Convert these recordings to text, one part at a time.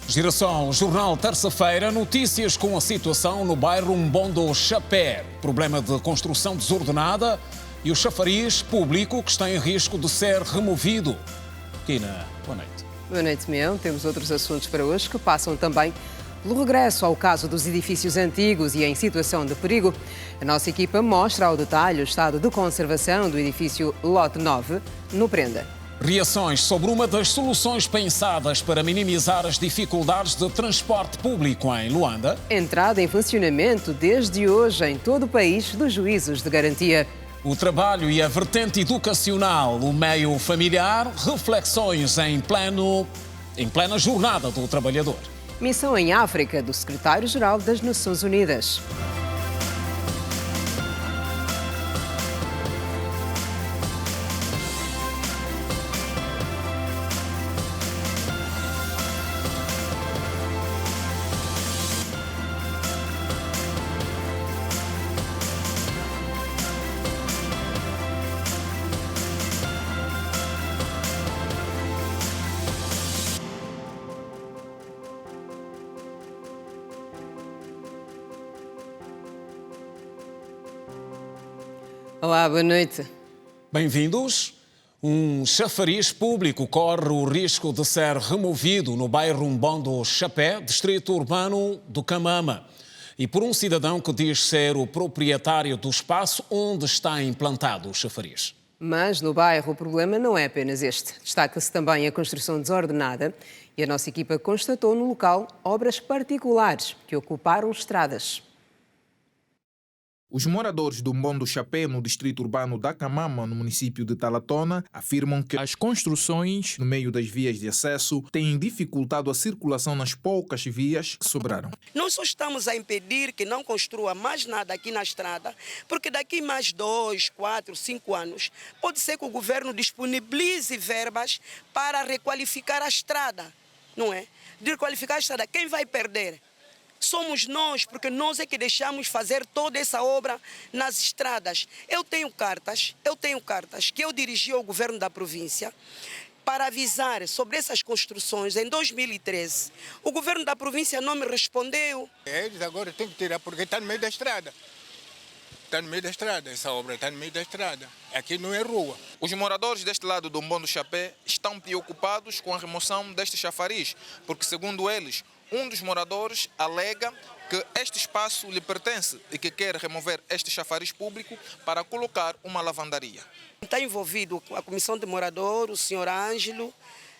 Girassol, jornal terça-feira, notícias com a situação no bairro Mbondo Chapé. Problema de construção desordenada e o chafariz público que está em risco de ser removido. Kina, boa noite. Boa noite, Mião. Temos outros assuntos para hoje que passam também pelo regresso ao caso dos edifícios antigos e em situação de perigo. A nossa equipa mostra ao detalhe o estado de conservação do edifício Lote 9, no Prenda. Reações sobre uma das soluções pensadas para minimizar as dificuldades de transporte público em Luanda. Entrada em funcionamento desde hoje em todo o país dos juízos de garantia. O trabalho e a vertente educacional, o meio familiar, reflexões em plena jornada do trabalhador. Missão em África do secretário-geral das Nações Unidas. Olá, boa noite. Bem-vindos. Um chafariz público corre o risco de ser removido no bairro Mbondo Chapé, distrito urbano do Camama, e por um cidadão que diz ser o proprietário do espaço onde está implantado o chafariz. Mas no bairro o problema não é apenas este. Destaca-se também a construção desordenada e a nossa equipa constatou no local obras particulares que ocuparam estradas. Os moradores do Mbondo Chapé, no distrito urbano da Camama, no município de Talatona, afirmam que as construções no meio das vias de acesso têm dificultado a circulação nas poucas vias que sobraram. Nós só estamos a impedir que não construa mais nada aqui na estrada, porque daqui mais 2, 4, 5 anos, pode ser que o governo disponibilize verbas para requalificar a estrada, não é? De requalificar a estrada, quem vai perder? Somos nós, porque nós é que deixamos fazer toda essa obra nas estradas. Eu tenho cartas que eu dirigi ao governo da província para avisar sobre essas construções em 2013. O governo da província não me respondeu. Eles agora têm que tirar porque está no meio da estrada. Está no meio da estrada, essa obra está no meio da estrada. Aqui não é rua. Os moradores deste lado do Mbondo Chapé estão preocupados com a remoção deste chafariz, porque, segundo eles, um dos moradores alega que este espaço lhe pertence e que quer remover este chafariz público para colocar uma lavandaria. Está envolvido a comissão de morador, o senhor Ângelo,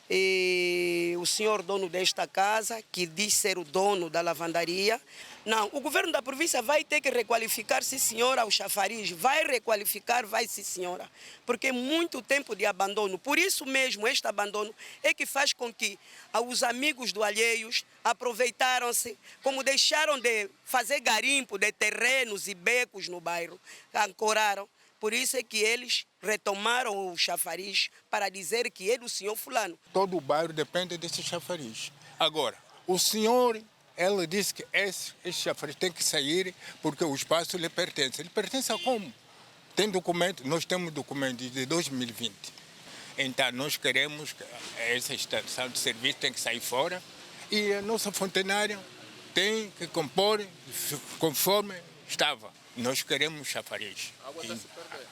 e o senhor dono desta casa, que diz ser o dono da lavandaria. Não, o governo da província vai ter que requalificar, sim senhora, o chafariz. Vai requalificar, vai sim senhora. Porque é muito tempo de abandono. Por isso mesmo, este abandono é que faz com que os amigos do alheios aproveitaram-se, como deixaram de fazer garimpo de terrenos e becos no bairro, ancoraram. Por isso é que eles retomaram o chafariz para dizer que é do senhor fulano. Todo o bairro depende desse chafariz. Agora, o senhor, ela disse que esse chafariz tem que sair porque o espaço lhe pertence. Ele pertence a como? Tem documento, nós temos documentos de 2020. Então, nós queremos que essa estação de serviço tem que sair fora e a nossa fontenária tem que compor conforme estava. Nós queremos chafariz.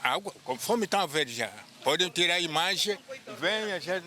Água, conforme estão a ver já. Podem tirar a imagem, vem a gente.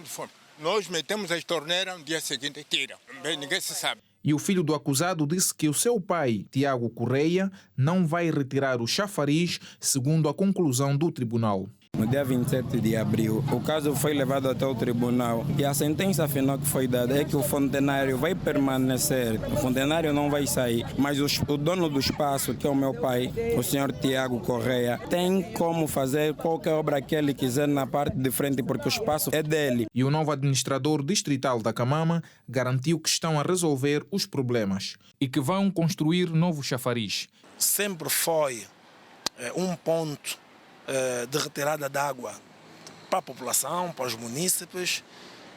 Nós metemos as torneiras, no dia seguinte tiram. Ninguém se sabe. E o filho do acusado disse que o seu pai, Tiago Correia, não vai retirar o chafariz, segundo a conclusão do tribunal. No dia 27 de abril, o caso foi levado até o tribunal e a sentença final que foi dada é que o fontenário vai permanecer, o fontenário não vai sair, mas o dono do espaço, que é o meu pai, o senhor Tiago Correia, tem como fazer qualquer obra que ele quiser na parte de frente porque o espaço é dele. E o novo administrador distrital da Camama garantiu que estão a resolver os problemas e que vão construir novo chafariz. Sempre foi um ponto de retirada de água para a população, para os munícipes.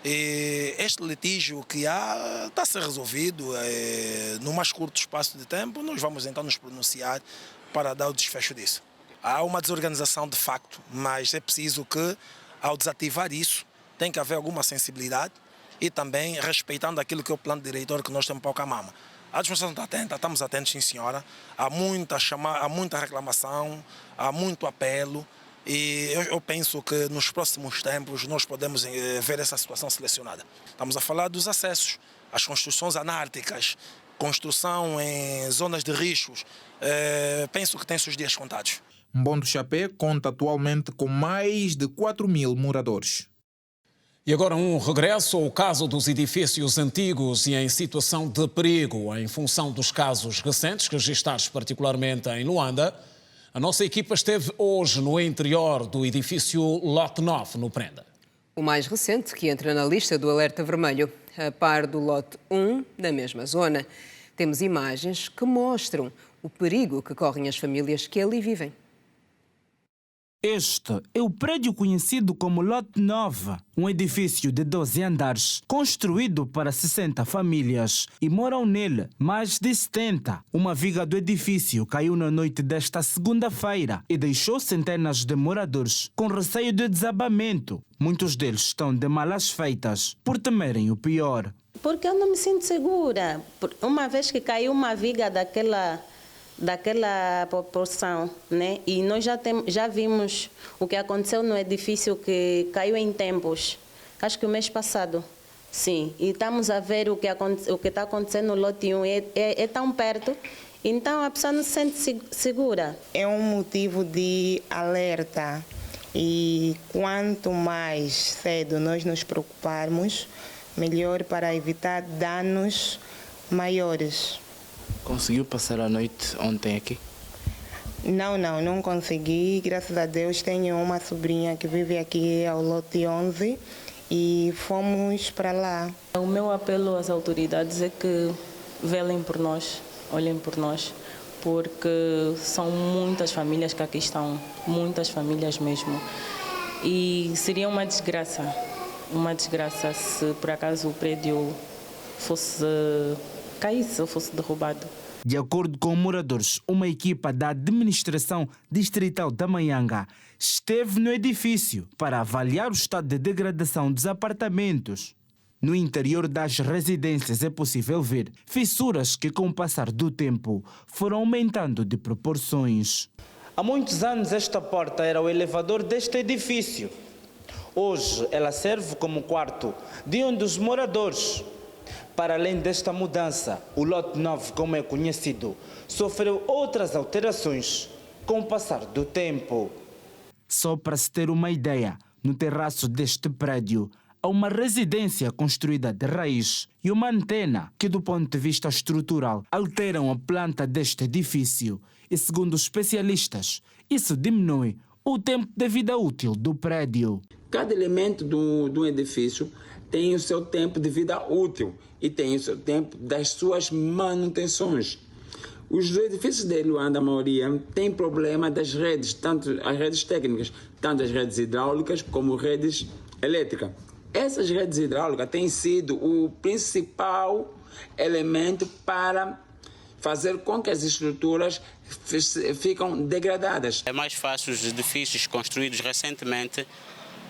E este litígio que há está a ser resolvido no mais curto espaço de tempo. Nós vamos então nos pronunciar para dar o desfecho disso. Há uma desorganização de facto, mas é preciso que, ao desativar isso, tem que haver alguma sensibilidade e também respeitando aquilo que é o plano diretor que nós temos para o Camama. A administração está atenta, estamos atentos, sim senhora. Há muita reclamação, há muito apelo e eu penso que nos próximos tempos nós podemos ver essa situação selecionada. Estamos a falar dos acessos, as construções anárquicas, construção em zonas de riscos. Penso que tem seus dias contados. Mbondo Chapé conta atualmente com mais de 4.000 moradores. E agora um regresso ao caso dos edifícios antigos e em situação de perigo. Em função dos casos recentes, registrados particularmente em Luanda, a nossa equipa esteve hoje no interior do edifício Lote 9, no Prenda. O mais recente, que entra na lista do alerta vermelho, a par do Lote 1, na mesma zona. Temos imagens que mostram o perigo que correm as famílias que ali vivem. Este é o prédio conhecido como Lote 9, um edifício de 12 andares, construído para 60 famílias, e moram nele mais de 70. Uma viga do edifício caiu na noite desta segunda-feira e deixou centenas de moradores com receio de desabamento. Muitos deles estão de malas feitas por temerem o pior. Porque eu não me sinto segura. Uma vez que caiu uma viga daquela proporção, né? E nós já vimos o que aconteceu no edifício que caiu em tempos, acho que o mês passado, sim. E estamos a ver o que está acontecendo no Lote 1, é tão perto, então a pessoa não se sente segura. É um motivo de alerta e quanto mais cedo nós nos preocuparmos, melhor para evitar danos maiores. Conseguiu passar a noite ontem aqui? Não consegui. Graças a Deus tenho uma sobrinha que vive aqui ao Lote 11 e fomos para lá. O meu apelo às autoridades é que velem por nós, olhem por nós, porque são muitas famílias que aqui estão, muitas famílias mesmo. E seria uma desgraça se por acaso o prédio fosse caísse ou fosse derrubado. De acordo com moradores, uma equipa da administração distrital da Manhanga esteve no edifício para avaliar o estado de degradação dos apartamentos. No interior das residências é possível ver fissuras que, com o passar do tempo, foram aumentando de proporções. Há muitos anos esta porta era o elevador deste edifício. Hoje ela serve como quarto de um dos moradores. Para além desta mudança, o Lote 9, como é conhecido, sofreu outras alterações com o passar do tempo. Só para se ter uma ideia, no terraço deste prédio há uma residência construída de raiz e uma antena que, do ponto de vista estrutural, alteram a planta deste edifício. E, segundo os especialistas, isso diminui o tempo de vida útil do prédio. Cada elemento do edifício tem o seu tempo de vida útil e tem o seu tempo das suas manutenções. Os edifícios de Luanda, a maioria, tem problema das redes, tanto as redes técnicas, tanto as redes hidráulicas como redes elétricas. Essas redes hidráulicas têm sido o principal elemento para fazer com que as estruturas ficam degradadas. É mais fácil os edifícios construídos recentemente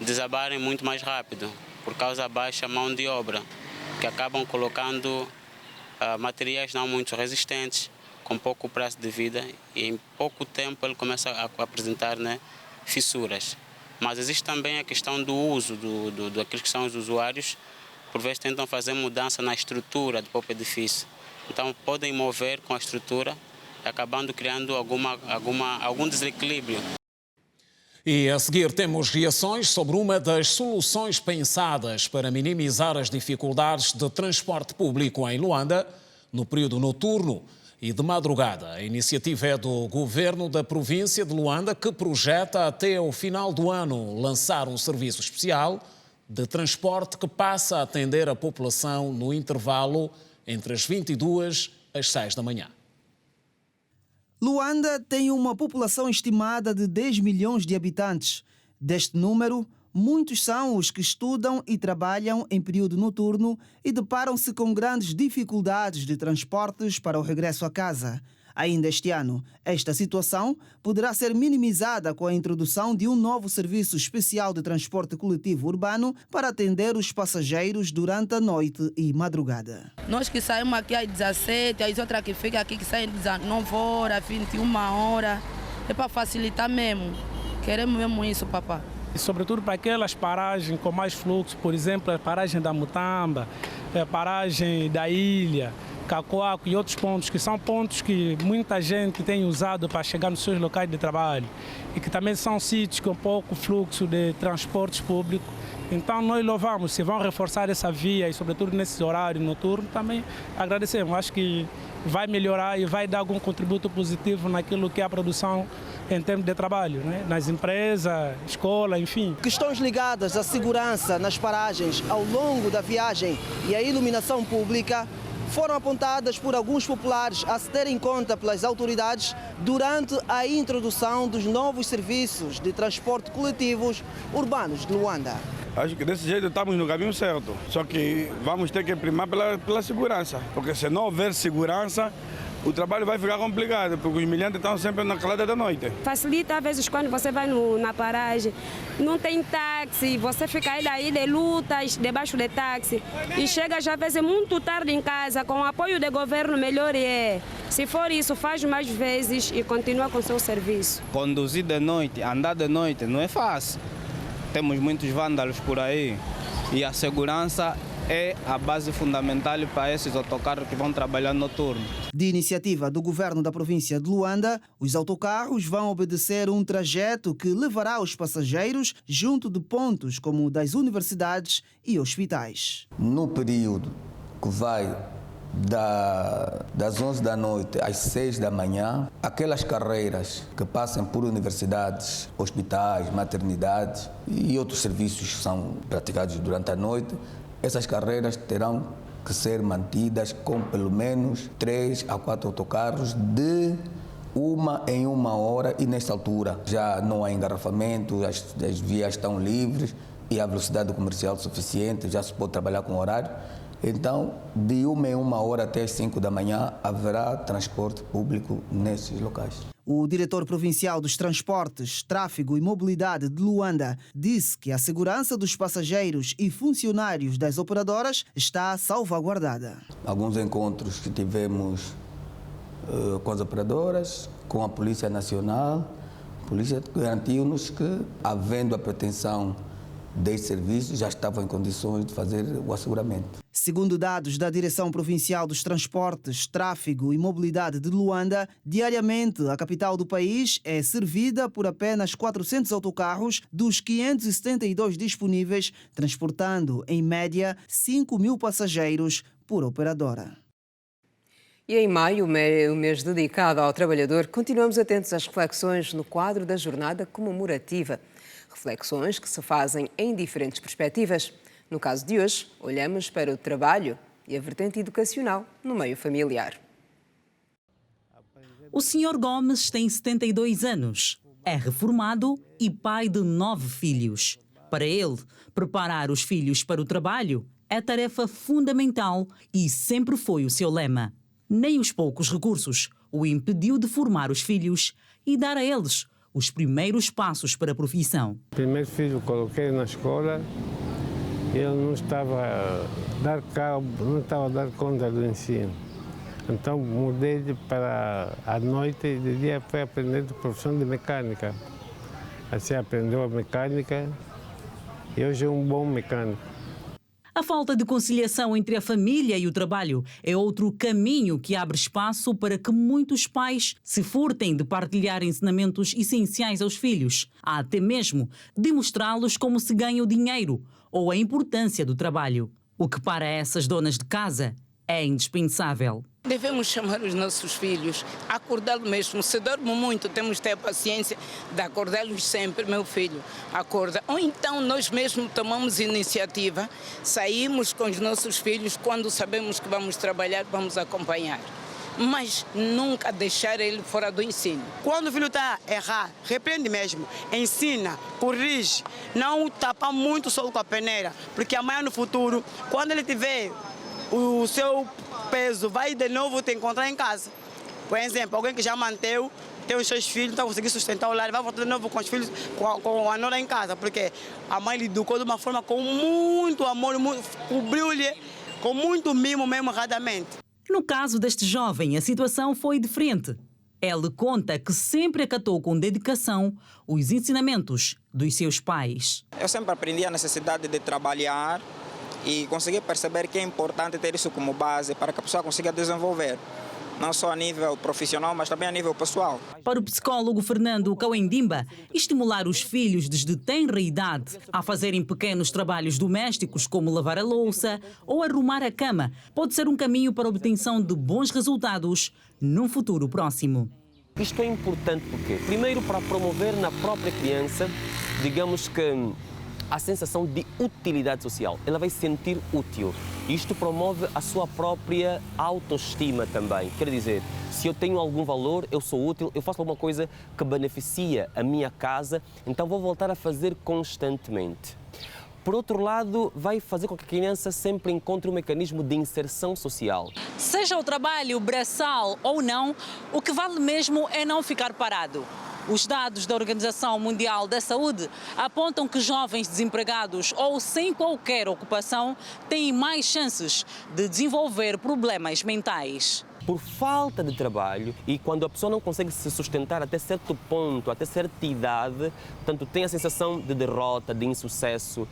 desabarem muito mais rápido, por causa da baixa mão de obra, que acabam colocando materiais não muito resistentes, com pouco prazo de vida, e em pouco tempo ele começa a apresentar, né, fissuras. Mas existe também a questão do uso daqueles que são os usuários, por vezes tentam fazer mudança na estrutura do próprio edifício. Então podem mover com a estrutura, acabando criando algum desequilíbrio. E a seguir temos reações sobre uma das soluções pensadas para minimizar as dificuldades de transporte público em Luanda no período noturno e de madrugada. A iniciativa é do governo da província de Luanda, que projeta até o final do ano lançar um serviço especial de transporte que passa a atender a população no intervalo entre as 22 às 6 da manhã. Luanda tem uma população estimada de 10 milhões de habitantes. Deste número, muitos são os que estudam e trabalham em período noturno e deparam-se com grandes dificuldades de transportes para o regresso a casa. Ainda este ano, esta situação poderá ser minimizada com a introdução de um novo serviço especial de transporte coletivo urbano para atender os passageiros durante a noite e madrugada. Nós que saímos aqui às 17, as outras que ficam aqui que saem às 19 horas, 21 horas, é para facilitar mesmo. Queremos mesmo isso, papá. E sobretudo para aquelas paragens com mais fluxo, por exemplo, a paragem da Mutamba, a paragem da Ilha, Cacoaco e outros pontos, que são pontos que muita gente tem usado para chegar nos seus locais de trabalho e que também são sítios com pouco fluxo de transportes públicos. Então nós louvamos, se vão reforçar essa via e sobretudo nesse horário noturno, também agradecemos. Acho que vai melhorar e vai dar algum contributo positivo naquilo que é a produção em termos de trabalho, né? Nas empresas, escola, enfim. Questões ligadas à segurança nas paragens ao longo da viagem e à iluminação pública foram apontadas por alguns populares a se ter em conta pelas autoridades durante a introdução dos novos serviços de transporte coletivos urbanos de Luanda. Acho que desse jeito estamos no caminho certo, só que vamos ter que primar pela segurança, porque se não houver segurança, o trabalho vai ficar complicado, porque os milhantes estão sempre na calada da noite. Facilita, às vezes, quando você vai na paragem, não tem táxi, você fica aí de lutas debaixo de táxi e chega já, às vezes, muito tarde em casa, com o apoio do governo, melhor é. Se for isso, faz mais vezes e continua com o seu serviço. Conduzir de noite, andar de noite, não é fácil. Temos muitos vândalos por aí e a segurança é a base fundamental para esses autocarros que vão trabalhar noturno. De iniciativa do governo da província de Luanda, os autocarros vão obedecer um trajeto que levará os passageiros junto de pontos como o das universidades e hospitais. No período que vai das 11 da noite às 6 da manhã, aquelas carreiras que passam por universidades, hospitais, maternidades e outros serviços que são praticados durante a noite, essas carreiras terão que ser mantidas com pelo menos 3 a 4 autocarros de em uma hora, e nesta altura já não há engarrafamento, as vias estão livres e a velocidade comercial suficiente, já se pode trabalhar com horário. Então, de em uma hora até as 5 da manhã, haverá transporte público nesses locais. O diretor provincial dos Transportes, Tráfego e Mobilidade de Luanda disse que a segurança dos passageiros e funcionários das operadoras está salvaguardada. Alguns encontros que tivemos com as operadoras, com a Polícia Nacional, a Polícia garantiu-nos que, havendo a pretensão destes serviços, já estavam em condições de fazer o asseguramento. Segundo dados da Direção Provincial dos Transportes, Tráfego e Mobilidade de Luanda, diariamente a capital do país é servida por apenas 400 autocarros dos 572 disponíveis, transportando, em média, 5.000 passageiros por operadora. E em maio, o mês dedicado ao trabalhador, continuamos atentos às reflexões no quadro da jornada comemorativa. Reflexões que se fazem em diferentes perspectivas. No caso de hoje, olhamos para o trabalho e a vertente educacional no meio familiar. O Sr. Gomes tem 72 anos, é reformado e pai de 9 filhos. Para ele, preparar os filhos para o trabalho é tarefa fundamental e sempre foi o seu lema. Nem os poucos recursos o impediu de formar os filhos e dar a eles os primeiros passos para a profissão. O primeiro filho coloquei na escola e ele não estava a dar conta do ensino. Então mudei para a noite e de dia foi aprender a profissão de mecânica. Assim aprendeu a mecânica e hoje é um bom mecânico. A falta de conciliação entre a família e o trabalho é outro caminho que abre espaço para que muitos pais se furtem de partilhar ensinamentos essenciais aos filhos, até mesmo de mostrá-los como se ganha o dinheiro ou a importância do trabalho, o que para essas donas de casa é indispensável. Devemos chamar os nossos filhos, acordá-los mesmo. Se dormem muito, temos que ter a paciência de acordá-los sempre, meu filho, acorda. Ou então nós mesmos tomamos iniciativa, saímos com os nossos filhos, quando sabemos que vamos trabalhar, vamos acompanhar. Mas nunca deixar ele fora do ensino. Quando o filho está a errar, repreende mesmo, ensina, corrige, não tapa muito o sol com a peneira, porque amanhã no futuro, quando ele tiver o seu peso, vai de novo te encontrar em casa. Por exemplo, alguém que já manteve, tem os seus filhos, não conseguir sustentar o lar, vai voltar de novo com os filhos, com a nora em casa, porque a mãe lhe educou de uma forma com muito amor, cobriu-lhe com muito mimo mesmo erradamente. No caso deste jovem, a situação foi diferente. Ele conta que sempre acatou com dedicação os ensinamentos dos seus pais. Eu sempre aprendi a necessidade de trabalhar e consegui perceber que é importante ter isso como base para que a pessoa consiga desenvolver, não só a nível profissional, mas também a nível pessoal. Para o psicólogo Fernando Cauendimba, estimular os filhos desde tenra idade a fazerem pequenos trabalhos domésticos, como lavar a louça ou arrumar a cama, pode ser um caminho para a obtenção de bons resultados num futuro próximo. Isto é importante porque, primeiro, para promover na própria criança, digamos que a sensação de utilidade social. Ela vai se sentir útil. Isto promove a sua própria autoestima também. Quer dizer, se eu tenho algum valor, eu sou útil, eu faço alguma coisa que beneficia a minha casa, então vou voltar a fazer constantemente. Por outro lado, vai fazer com que a criança sempre encontre um mecanismo de inserção social. Seja o trabalho braçal ou não, o que vale mesmo é não ficar parado. Os dados da Organização Mundial da Saúde apontam que jovens desempregados ou sem qualquer ocupação têm mais chances de desenvolver problemas mentais. Por falta de trabalho e quando a pessoa não consegue se sustentar até certo ponto, até certa idade, portanto tem a sensação de derrota, de insucesso,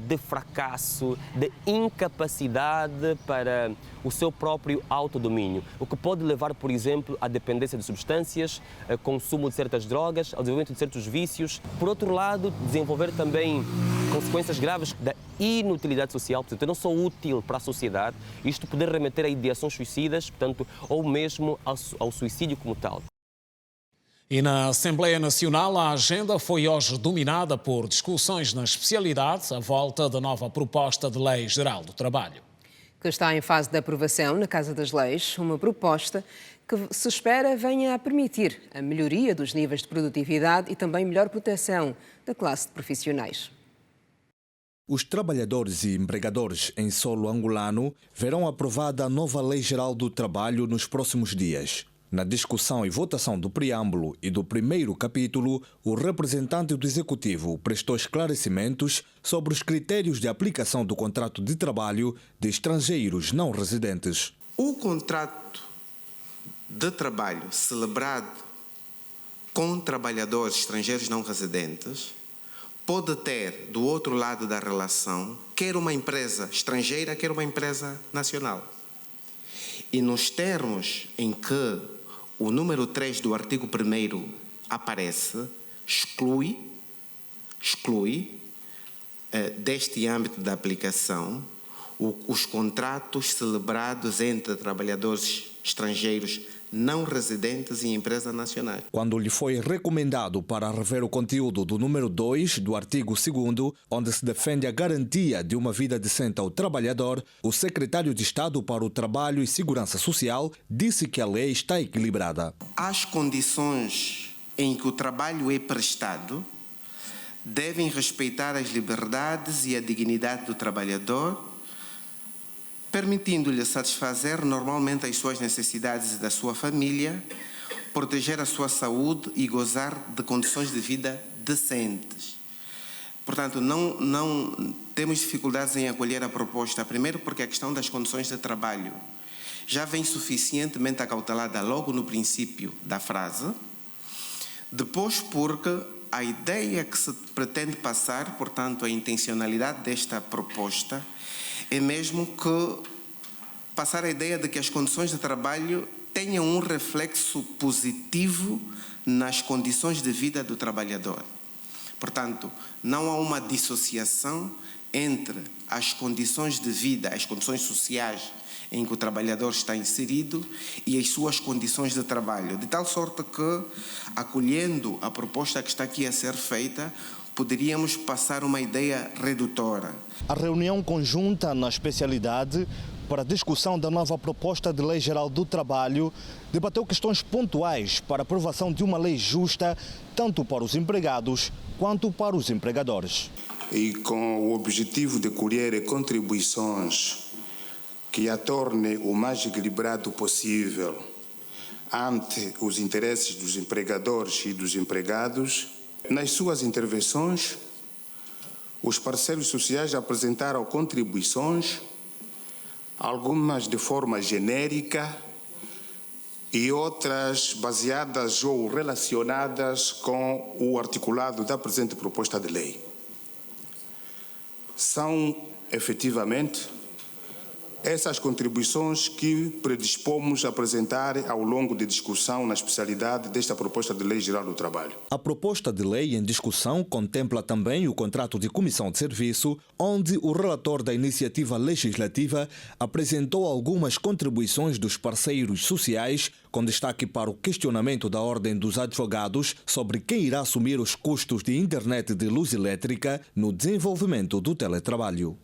de fracasso, de incapacidade para o seu próprio autodomínio, o que pode levar, por exemplo, à dependência de substâncias, ao consumo de certas drogas, ao desenvolvimento de certos vícios. Por outro lado, desenvolver também consequências graves da inutilidade social, portanto, eu não sou útil para a sociedade, isto poder remeter a ideações suicidas, portanto, ou mesmo ao suicídio como tal. E na Assembleia Nacional, a agenda foi hoje dominada por discussões na especialidade à volta da nova proposta de Lei Geral do Trabalho. Que está em fase de aprovação na Casa das Leis, uma proposta que se espera venha a permitir a melhoria dos níveis de produtividade e também melhor proteção da classe de profissionais. Os trabalhadores e empregadores em solo angolano verão aprovada a nova Lei Geral do Trabalho nos próximos dias. Na discussão e votação do preâmbulo e do primeiro capítulo, o representante do Executivo prestou esclarecimentos sobre os critérios de aplicação do contrato de trabalho de estrangeiros não residentes. O contrato de trabalho celebrado com trabalhadores estrangeiros não residentes pode ter, do outro lado da relação, quer uma empresa estrangeira, quer uma empresa nacional. E nos termos em que o número 3 do artigo 1º aparece, exclui deste âmbito da aplicação os contratos celebrados entre trabalhadores estrangeiros não residentes e empresas nacionais. Quando lhe foi recomendado para rever o conteúdo do número 2 do artigo 2º, onde se defende a garantia de uma vida decente ao trabalhador, o secretário de Estado para o Trabalho e Segurança Social disse que a lei está equilibrada. As condições em que o trabalho é prestado devem respeitar as liberdades e a dignidade do trabalhador, permitindo-lhe satisfazer normalmente as suas necessidades e da sua família, proteger a sua saúde e gozar de condições de vida decentes. Portanto, não temos dificuldades em acolher a proposta, primeiro porque a questão das condições de trabalho já vem suficientemente acautelada logo no princípio da frase, depois porque a ideia que se pretende passar, portanto, a intencionalidade desta proposta, é mesmo que passar a ideia de que as condições de trabalho tenham um reflexo positivo nas condições de vida do trabalhador. Portanto, não há uma dissociação entre as condições de vida, as condições sociais em que o trabalhador está inserido e as suas condições de trabalho. De tal sorte que, acolhendo a proposta que está aqui a ser feita, poderíamos passar uma ideia redutora. A reunião conjunta na especialidade para a discussão da nova proposta de Lei Geral do Trabalho debateu questões pontuais para a aprovação de uma lei justa, tanto para os empregados quanto para os empregadores. E com o objetivo de colher contribuições que a torne o mais equilibrado possível, ante os interesses dos empregadores e dos empregados. Nas suas intervenções, os parceiros sociais apresentaram contribuições, algumas de forma genérica e outras baseadas ou relacionadas com o articulado da presente proposta de lei. São, efetivamente, essas contribuições que predispomos a apresentar ao longo de discussão na especialidade desta proposta de Lei Geral do Trabalho. A proposta de lei em discussão contempla também o contrato de comissão de serviço, onde o relator da iniciativa legislativa apresentou algumas contribuições dos parceiros sociais, com destaque para o questionamento da Ordem dos Advogados sobre quem irá assumir os custos de internet de luz elétrica no desenvolvimento do teletrabalho.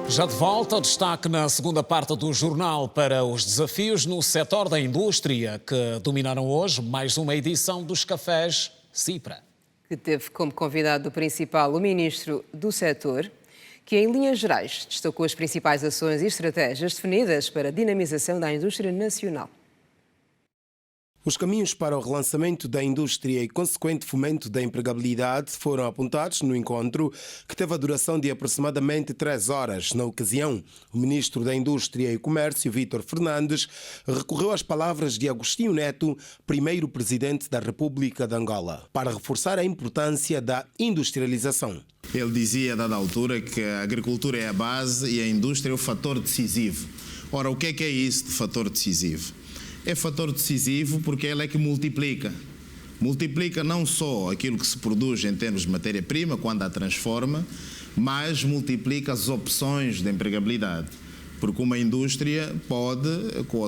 Já de volta, destaque na segunda parte do jornal para os desafios no setor da indústria, que dominaram hoje mais uma edição dos Cafés Cipra. Que teve como convidado principal o ministro do setor, que em linhas gerais destacou as principais ações e estratégias definidas para a dinamização da indústria nacional. Os caminhos para o relançamento da indústria e consequente fomento da empregabilidade foram apontados no encontro, que teve a duração de aproximadamente 3 horas. Na ocasião, o ministro da Indústria e Comércio, Vítor Fernandes, recorreu às palavras de Agostinho Neto, primeiro presidente da República de Angola, para reforçar a importância da industrialização. Ele dizia, a dada altura, que a agricultura é a base e a indústria é o fator decisivo. Ora, o que é isso de fator decisivo? É fator decisivo porque ela é que multiplica. Multiplica não só aquilo que se produz em termos de matéria-prima, quando a transforma, mas multiplica as opções de empregabilidade. Porque uma indústria pode, com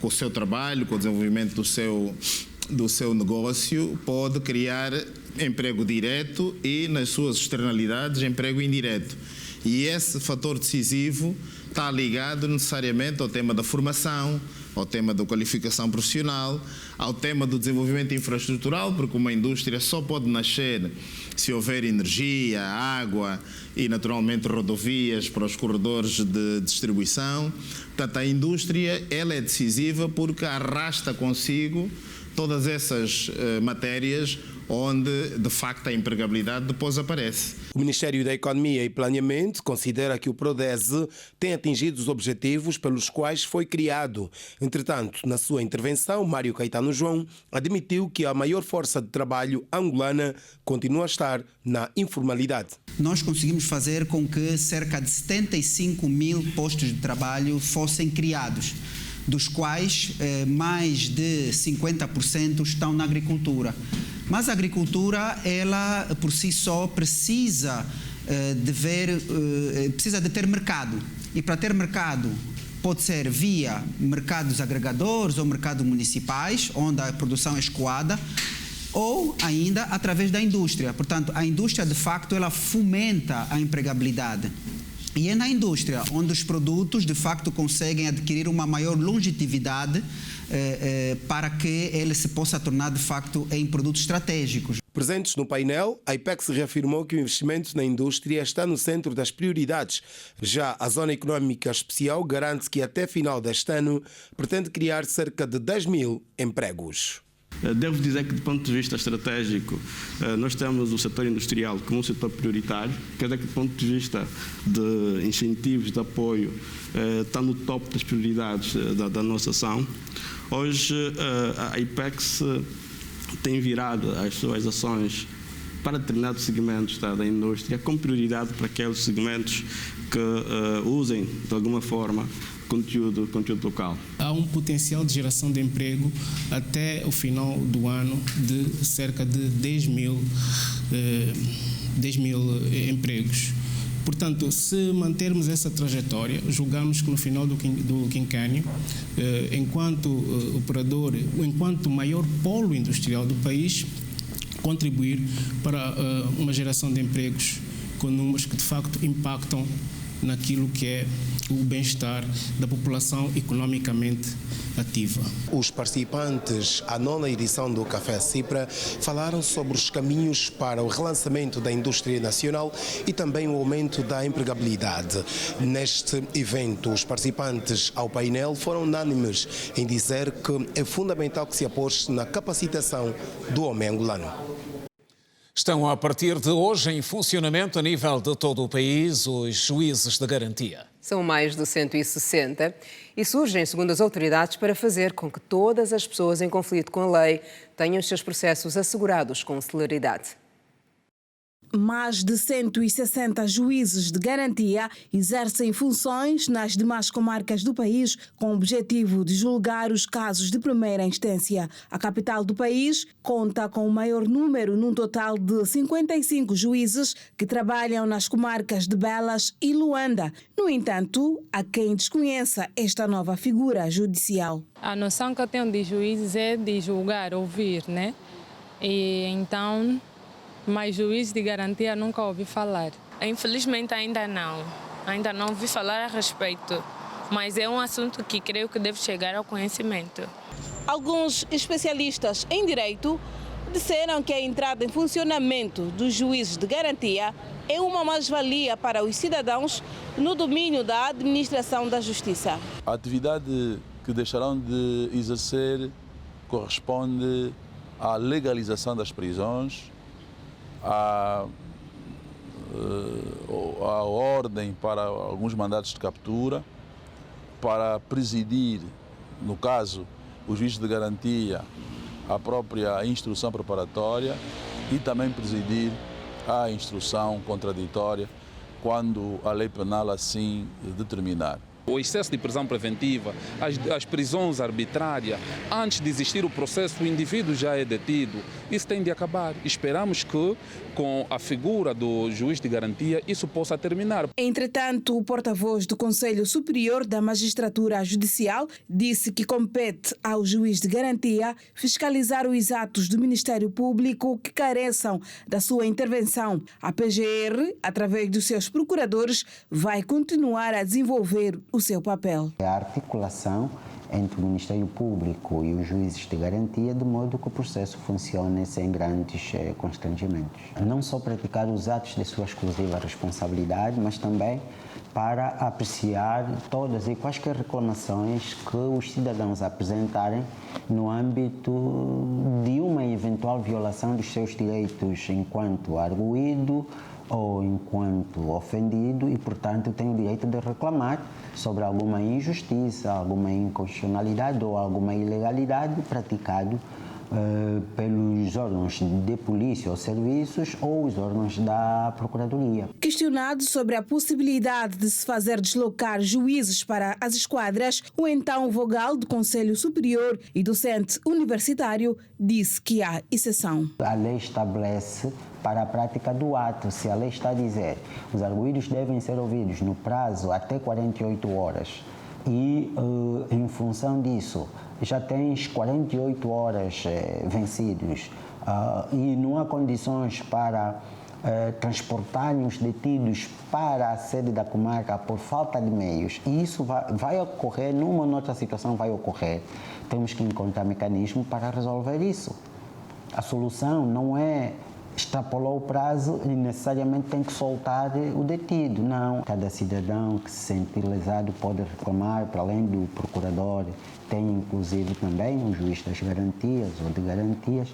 o seu trabalho, com o desenvolvimento do seu negócio, pode criar emprego direto e, nas suas externalidades, emprego indireto. E esse fator decisivo está ligado necessariamente ao tema da formação, ao tema da qualificação profissional, ao tema do desenvolvimento infraestrutural, porque uma indústria só pode nascer se houver energia, água e, naturalmente, rodovias para os corredores de distribuição. Portanto, a indústria ela é decisiva porque arrasta consigo todas essas matérias onde, de facto, a empregabilidade depois aparece. O Ministério da Economia e Planeamento considera que o Prodese tem atingido os objetivos pelos quais foi criado. Entretanto, na sua intervenção, Mário Caetano João admitiu que a maior força de trabalho angolana continua a estar na informalidade. Nós conseguimos fazer com que cerca de 75 mil postos de trabalho fossem criados, dos quais mais de 50% estão na agricultura. Mas a agricultura, ela por si só precisa de ter mercado. E para ter mercado pode ser via mercados agregadores ou mercados municipais, onde a produção é escoada, ou ainda através da indústria. Portanto, a indústria, de facto, ela fomenta a empregabilidade. E é na indústria onde os produtos, de facto, conseguem adquirir uma maior longevidade para que ele se possa tornar, de facto, em produtos estratégicos. Presentes no painel, a IPEX reafirmou que o investimento na indústria está no centro das prioridades. Já a Zona Económica Especial garante que até final deste ano pretende criar cerca de 10 mil empregos. Devo dizer que, do ponto de vista estratégico, nós temos o setor industrial como um setor prioritário, quer dizer que, do ponto de vista de incentivos, de apoio, está no topo das prioridades da nossa ação. Hoje, a IPEX tem virado as suas ações para determinados segmentos da indústria, com prioridade para aqueles segmentos que usem, de alguma forma, conteúdo local. Há um potencial de geração de emprego até o final do ano de cerca de 10 mil empregos. Portanto, se mantermos essa trajetória, julgamos que no final do quinquênio, enquanto operador, enquanto maior polo industrial do país, contribuir para uma geração de empregos com números que de facto impactam naquilo que é o bem-estar da população economicamente ativa. Os participantes à 9ª edição do Café Cipra falaram sobre os caminhos para o relançamento da indústria nacional e também o aumento da empregabilidade. Neste evento, os participantes ao painel foram unânimes em dizer que é fundamental que se aposte na capacitação do homem angolano. Estão a partir de hoje em funcionamento a nível de todo o país os juízes de garantia. São mais de 160 e surgem, segundo as autoridades, para fazer com que todas as pessoas em conflito com a lei tenham os seus processos assegurados com celeridade. Mais de 160 juízes de garantia exercem funções nas demais comarcas do país com o objetivo de julgar os casos de primeira instância. A capital do país conta com o maior número, num total de 55 juízes que trabalham nas comarcas de Belas e Luanda. No entanto, há quem desconheça esta nova figura judicial. A noção que eu tenho de juízes é de julgar, ouvir, né? E então... mas juiz de garantia nunca ouvi falar. Infelizmente ainda não ouvi falar a respeito, mas é um assunto que creio que deve chegar ao conhecimento. Alguns especialistas em direito disseram que a entrada em funcionamento dos juízes de garantia é uma mais-valia para os cidadãos no domínio da administração da justiça. A atividade que deixarão de exercer corresponde à legalização das prisões, a ordem para alguns mandatos de captura, para presidir, no caso, os juízes de garantia, a própria instrução preparatória e também presidir a instrução contraditória quando a lei penal assim determinar. O excesso de prisão preventiva, as prisões arbitrárias, antes de existir o processo, o indivíduo já é detido. Isso tem de acabar. Esperamos que, com a figura do juiz de garantia, isso possa terminar. Entretanto, o porta-voz do Conselho Superior da Magistratura Judicial disse que compete ao juiz de garantia fiscalizar os atos do Ministério Público que careçam da sua intervenção. A PGR, através dos seus procuradores, vai continuar a desenvolver o seu papel. A articulação entre o Ministério Público e os juízes de garantia, de modo que o processo funcione sem grandes constrangimentos. Não só praticar os atos de sua exclusiva responsabilidade, mas também para apreciar todas e quaisquer reclamações que os cidadãos apresentarem no âmbito de uma eventual violação dos seus direitos enquanto arguido ou enquanto ofendido e, portanto, tem o direito de reclamar sobre alguma injustiça, alguma inconstitucionalidade ou alguma ilegalidade praticado pelos órgãos de polícia ou serviços ou os órgãos da Procuradoria. Questionado sobre a possibilidade de se fazer deslocar juízes para as esquadras, o então vogal do Conselho Superior e docente universitário disse que há exceção. A lei estabelece para a prática do ato, se a lei está a dizer os arguidos devem ser ouvidos no prazo até 48 horas e, em função disso, já tens 48 horas vencidos e não há condições para transportarem os detidos para a sede da comarca por falta de meios, e isso vai ocorrer, numa ou outra situação vai ocorrer, temos que encontrar mecanismo para resolver isso. A solução não é extrapolou o prazo e necessariamente tem que soltar o detido. Não. Cada cidadão que se sentir lesado pode reclamar, para além do procurador, tem inclusive também um juiz das garantias ou de garantias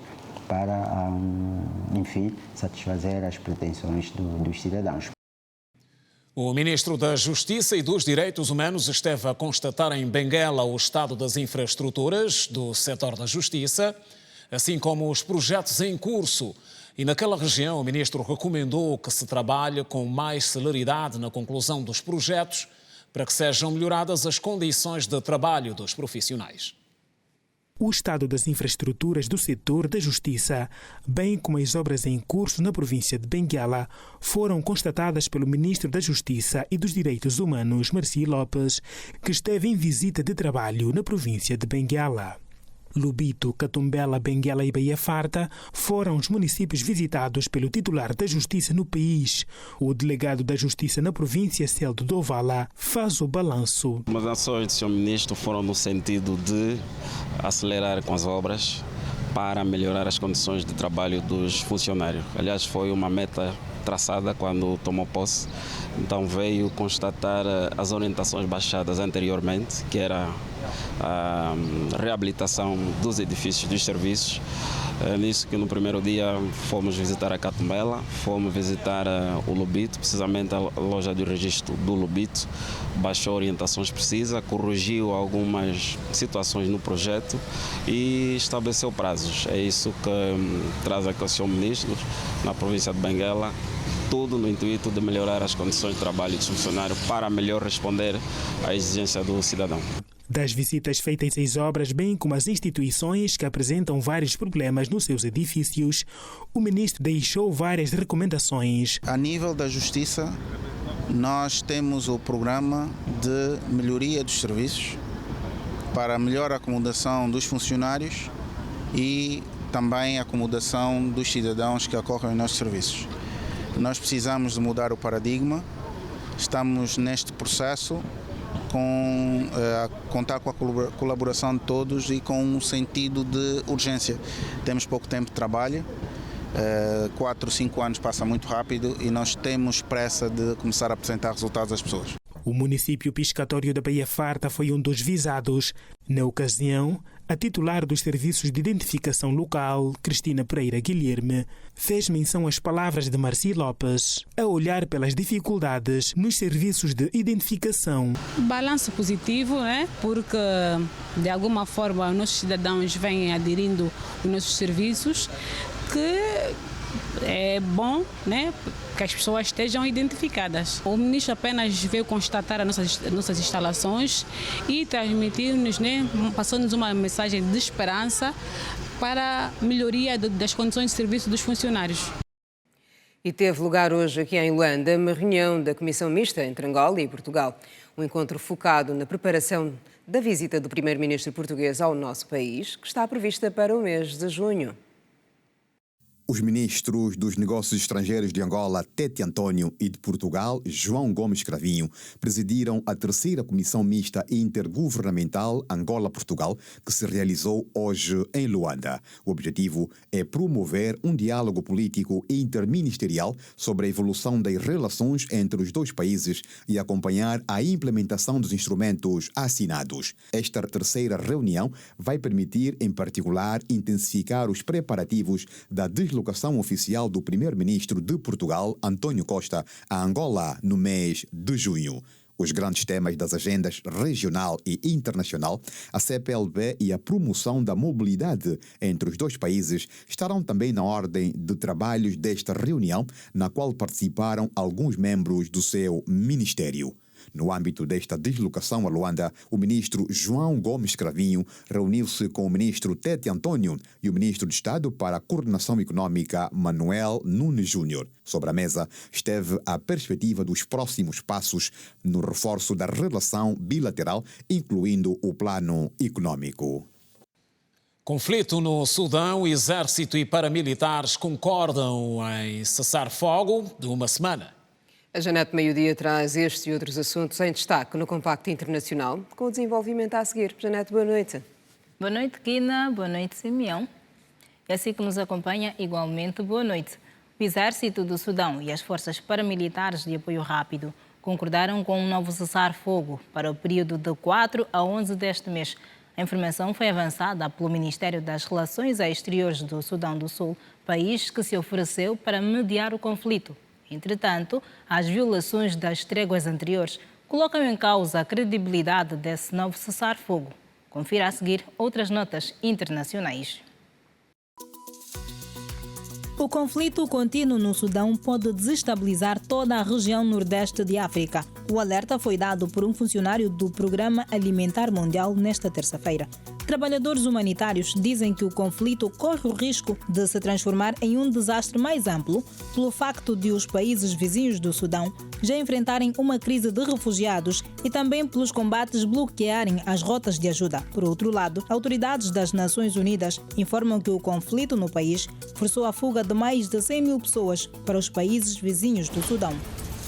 para, enfim, satisfazer as pretensões dos cidadãos. O ministro da Justiça e dos Direitos Humanos esteve a constatar em Benguela o estado das infraestruturas do setor da justiça, assim como os projetos em curso. E naquela região, o ministro recomendou que se trabalhe com mais celeridade na conclusão dos projetos para que sejam melhoradas as condições de trabalho dos profissionais. O estado das infraestruturas do setor da justiça, bem como as obras em curso na província de Benguela, foram constatadas pelo ministro da Justiça e dos Direitos Humanos, Marci Lopes, que esteve em visita de trabalho na província de Benguela. Lubito, Catumbela, Benguela e Baía Farta foram os municípios visitados pelo titular da Justiça no país. O delegado da Justiça na província, Celdo Dovala, faz o balanço. As ações do Sr. Ministro foram no sentido de acelerar com as obras para melhorar as condições de trabalho dos funcionários. Aliás, foi uma meta traçada quando tomou posse. Então veio constatar as orientações baixadas anteriormente, que era a reabilitação dos edifícios dos serviços. É nisso que no primeiro dia fomos visitar a Catumbela, fomos visitar o Lubito, precisamente a loja de registro do Lubito, baixou orientações precisas, corrigiu algumas situações no projeto e estabeleceu prazos. É isso que traz aqui o Sr. Ministro na província de Benguela, tudo no intuito de melhorar as condições de trabalho dos funcionários para melhor responder à exigência do cidadão. Das visitas feitas às obras, bem como às instituições que apresentam vários problemas nos seus edifícios, o ministro deixou várias recomendações. A nível da Justiça, nós temos o programa de melhoria dos serviços para a melhor acomodação dos funcionários e também a acomodação dos cidadãos que acorrem aos nossos serviços. Nós precisamos de mudar o paradigma, estamos neste processo contar com a colaboração de todos e com um sentido de urgência. Temos pouco tempo de trabalho, 4, 5 anos passa muito rápido e nós temos pressa de começar a apresentar resultados às pessoas. O município piscatório da Baía Farta foi um dos visados. Na ocasião, a titular dos serviços de identificação local, Cristina Pereira Guilherme, fez menção às palavras de Marci Lopes, a olhar pelas dificuldades nos serviços de identificação. Balanço positivo, né? Porque de alguma forma os nossos cidadãos vêm aderindo aos nossos serviços, que é bom, né, que as pessoas estejam identificadas. O ministro apenas veio constatar as nossas instalações e transmitir-nos, né, passou-nos uma mensagem de esperança para a melhoria das condições de serviço dos funcionários. E teve lugar hoje aqui em Luanda uma reunião da Comissão Mista entre Angola e Portugal. Um encontro focado na preparação da visita do primeiro-ministro português ao nosso país, que está prevista para o mês de junho. Os ministros dos Negócios Estrangeiros de Angola, Tete António, e de Portugal, João Gomes Cravinho, presidiram a terceira Comissão Mista Intergovernamental Angola-Portugal, que se realizou hoje em Luanda. O objetivo é promover um diálogo político interministerial sobre a evolução das relações entre os dois países e acompanhar a implementação dos instrumentos assinados. Esta terceira reunião vai permitir, em particular, intensificar os preparativos da deslocação oficial do primeiro-ministro de Portugal, António Costa, a Angola no mês de junho. Os grandes temas das agendas regional e internacional, a CPLP e a promoção da mobilidade entre os dois países estarão também na ordem de trabalhos desta reunião, na qual participaram alguns membros do seu ministério. No âmbito desta deslocação a Luanda, o ministro João Gomes Cravinho reuniu-se com o ministro Tete António e o ministro de Estado para a Coordenação Econômica, Manuel Nunes Júnior. Sobre a mesa esteve a perspectiva dos próximos passos no reforço da relação bilateral, incluindo o plano econômico. Conflito no Sudão, exército e paramilitares concordam em cessar fogo de uma semana. A Janete Meio-Dia traz estes e outros assuntos em destaque no Compacto Internacional, com o desenvolvimento a seguir. Janete, boa noite. Boa noite, Kina. Boa noite, Simeão. E assim que nos acompanha, igualmente, boa noite. O Exército do Sudão e as forças paramilitares de apoio rápido concordaram com um novo cessar-fogo para o período de 4 a 11 deste mês. A informação foi avançada pelo Ministério das Relações Exteriores do Sudão do Sul, país que se ofereceu para mediar o conflito. Entretanto, as violações das tréguas anteriores colocam em causa a credibilidade desse novo cessar-fogo. Confira a seguir outras notas internacionais. O conflito contínuo no Sudão pode desestabilizar toda a região nordeste de África. O alerta foi dado por um funcionário do Programa Alimentar Mundial nesta terça-feira. Trabalhadores humanitários dizem que o conflito corre o risco de se transformar em um desastre mais amplo pelo facto de os países vizinhos do Sudão já enfrentarem uma crise de refugiados e também pelos combates bloquearem as rotas de ajuda. Por outro lado, autoridades das Nações Unidas informam que o conflito no país forçou a fuga de mais de 100 mil pessoas para os países vizinhos do Sudão.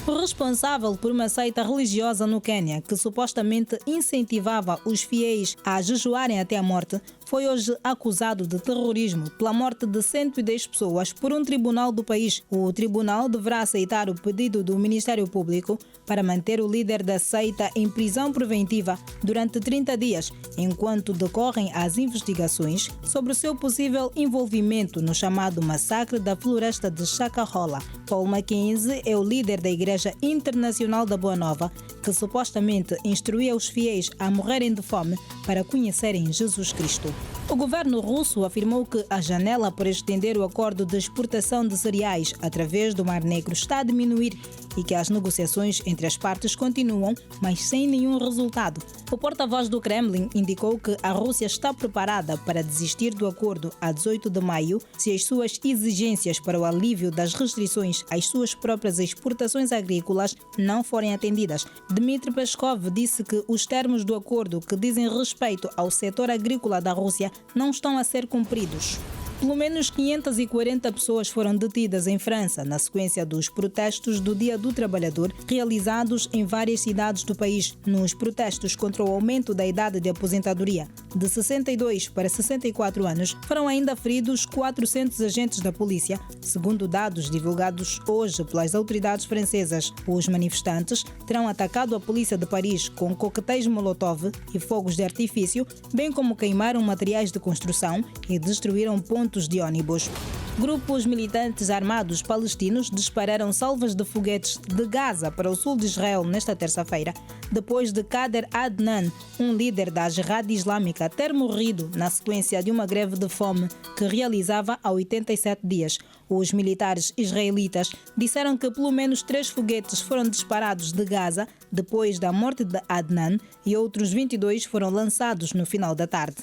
O responsável por uma seita religiosa no Quênia, que supostamente incentivava os fiéis a jejuarem até a morte, foi hoje acusado de terrorismo pela morte de 110 pessoas por um tribunal do país. O tribunal deverá aceitar o pedido do Ministério Público para manter o líder da seita em prisão preventiva durante 30 dias, enquanto decorrem as investigações sobre o seu possível envolvimento no chamado massacre da floresta de Shakahola. Paul Mackenzie é o líder da Igreja Internacional da Boa Nova, que supostamente instruía os fiéis a morrerem de fome para conhecerem Jesus Cristo. O governo russo afirmou que a janela para estender o acordo de exportação de cereais através do Mar Negro está a diminuir e que as negociações entre as partes continuam, mas sem nenhum resultado. O porta-voz do Kremlin indicou que a Rússia está preparada para desistir do acordo a 18 de maio se as suas exigências para o alívio das restrições às suas próprias exportações agrícolas não forem atendidas. Dmitry Peskov disse que os termos do acordo que dizem respeito ao setor agrícola da Rússia não estão a ser cumpridos. Pelo menos 540 pessoas foram detidas em França na sequência dos protestos do Dia do Trabalhador realizados em várias cidades do país. Nos protestos contra o aumento da idade de aposentadoria de 62 para 64 anos, foram ainda feridos 400 agentes da polícia, segundo dados divulgados hoje pelas autoridades francesas. Os manifestantes terão atacado a polícia de Paris com coquetéis Molotov e fogos de artifício, bem como queimaram materiais de construção e destruíram pontos de ônibus. Grupos militantes armados palestinos dispararam salvas de foguetes de Gaza para o sul de Israel nesta terça-feira, depois de Kader Adnan, um líder da Jihad Islâmica, ter morrido na sequência de uma greve de fome que realizava há 87 dias. Os militares israelitas disseram que pelo menos 3 foguetes foram disparados de Gaza depois da morte de Adnan e outros 22 foram lançados no final da tarde.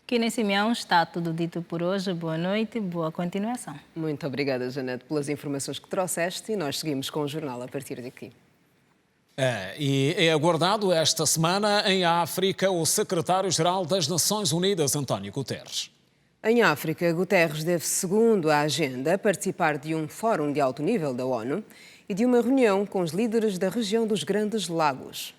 Aqui nesse Simeão está tudo dito por hoje. Boa noite, boa continuação. Muito obrigada, Janete, pelas informações que trouxeste e nós seguimos com o jornal a partir daqui. E é aguardado esta semana em África o secretário-geral das Nações Unidas, António Guterres. Em África, Guterres deve, segundo a agenda, participar de um fórum de alto nível da ONU e de uma reunião com os líderes da região dos Grandes Lagos.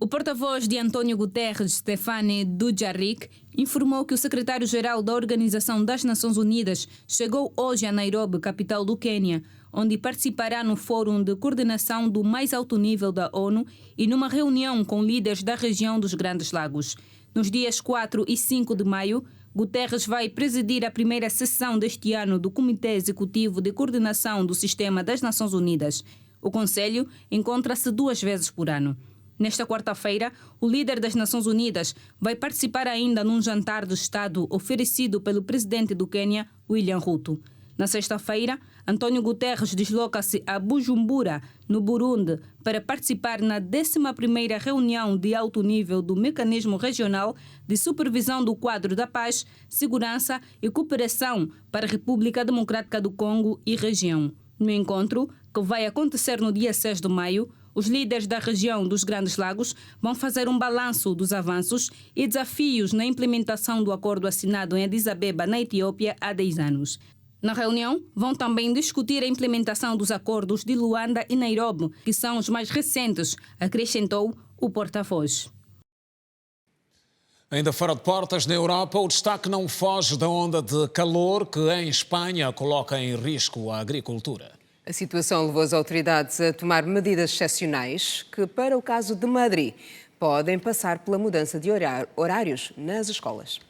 O porta-voz de António Guterres, Stéphane Dujarric, informou que o secretário-geral da Organização das Nações Unidas chegou hoje a Nairobi, capital do Quênia, onde participará no Fórum de Coordenação do mais alto nível da ONU e numa reunião com líderes da região dos Grandes Lagos. Nos dias 4 e 5 de maio, Guterres vai presidir a primeira sessão deste ano do Comitê Executivo de Coordenação do Sistema das Nações Unidas. O Conselho encontra-se 2 vezes por ano. Nesta quarta-feira, o líder das Nações Unidas vai participar ainda num jantar de Estado oferecido pelo presidente do Quênia, William Ruto. Na sexta-feira, António Guterres desloca-se a Bujumbura, no Burundi, para participar na 11ª reunião de alto nível do Mecanismo Regional de Supervisão do Quadro da Paz, Segurança e Cooperação para a República Democrática do Congo e região. No encontro, que vai acontecer no dia 6 de maio, os líderes da região dos Grandes Lagos vão fazer um balanço dos avanços e desafios na implementação do acordo assinado em Addis Abeba, na Etiópia, há 10 anos. Na reunião, vão também discutir a implementação dos acordos de Luanda e Nairobi, que são os mais recentes, acrescentou o porta-voz. Ainda fora de portas, na Europa, o destaque não foge da onda de calor que em Espanha coloca em risco a agricultura. A situação levou as autoridades a tomar medidas excepcionais que, para o caso de Madrid, podem passar pela mudança de horários nas escolas.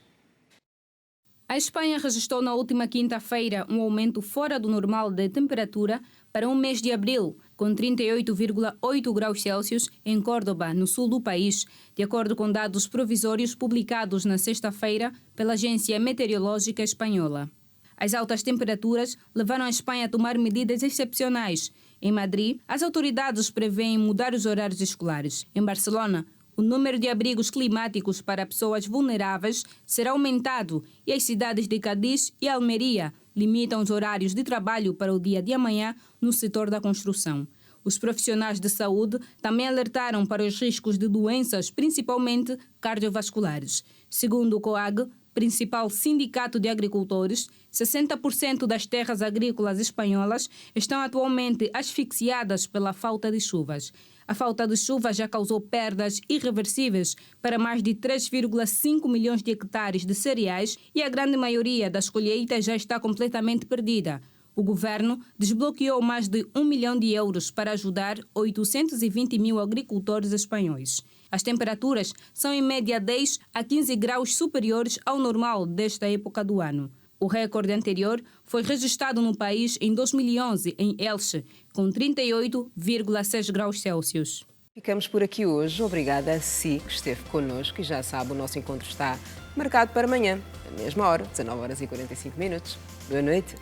A Espanha registrou na última quinta-feira um aumento fora do normal de temperatura para o mês de abril, com 38,8 graus Celsius em Córdoba, no sul do país, de acordo com dados provisórios publicados na sexta-feira pela Agência Meteorológica Espanhola. As altas temperaturas levaram a Espanha a tomar medidas excepcionais, Em Madrid, as autoridades prevêem mudar os horários escolares. Em Barcelona, o número de abrigos climáticos para pessoas vulneráveis será aumentado e as cidades de Cádiz e Almeria limitam os horários de trabalho para o dia de amanhã no setor da construção. Os profissionais de saúde também alertaram para os riscos de doenças, principalmente cardiovasculares. Segundo o COAG, principal sindicato de agricultores, 60% das terras agrícolas espanholas estão atualmente asfixiadas pela falta de chuvas. A falta de chuva já causou perdas irreversíveis para mais de 3,5 milhões de hectares de cereais e a grande maioria das colheitas já está completamente perdida. O governo desbloqueou mais de 1 milhão de euros para ajudar 820 mil agricultores espanhóis. As temperaturas são em média 10 a 15 graus superiores ao normal desta época do ano. O recorde anterior foi registrado no país em 2011, em Elche, com 38,6 graus Celsius. Ficamos por aqui hoje. Obrigada a si que esteve connosco e já sabe, o nosso encontro está marcado para amanhã, na mesma hora, 19h45. Boa noite.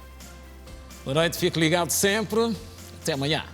Boa noite, fique ligado sempre. Até amanhã.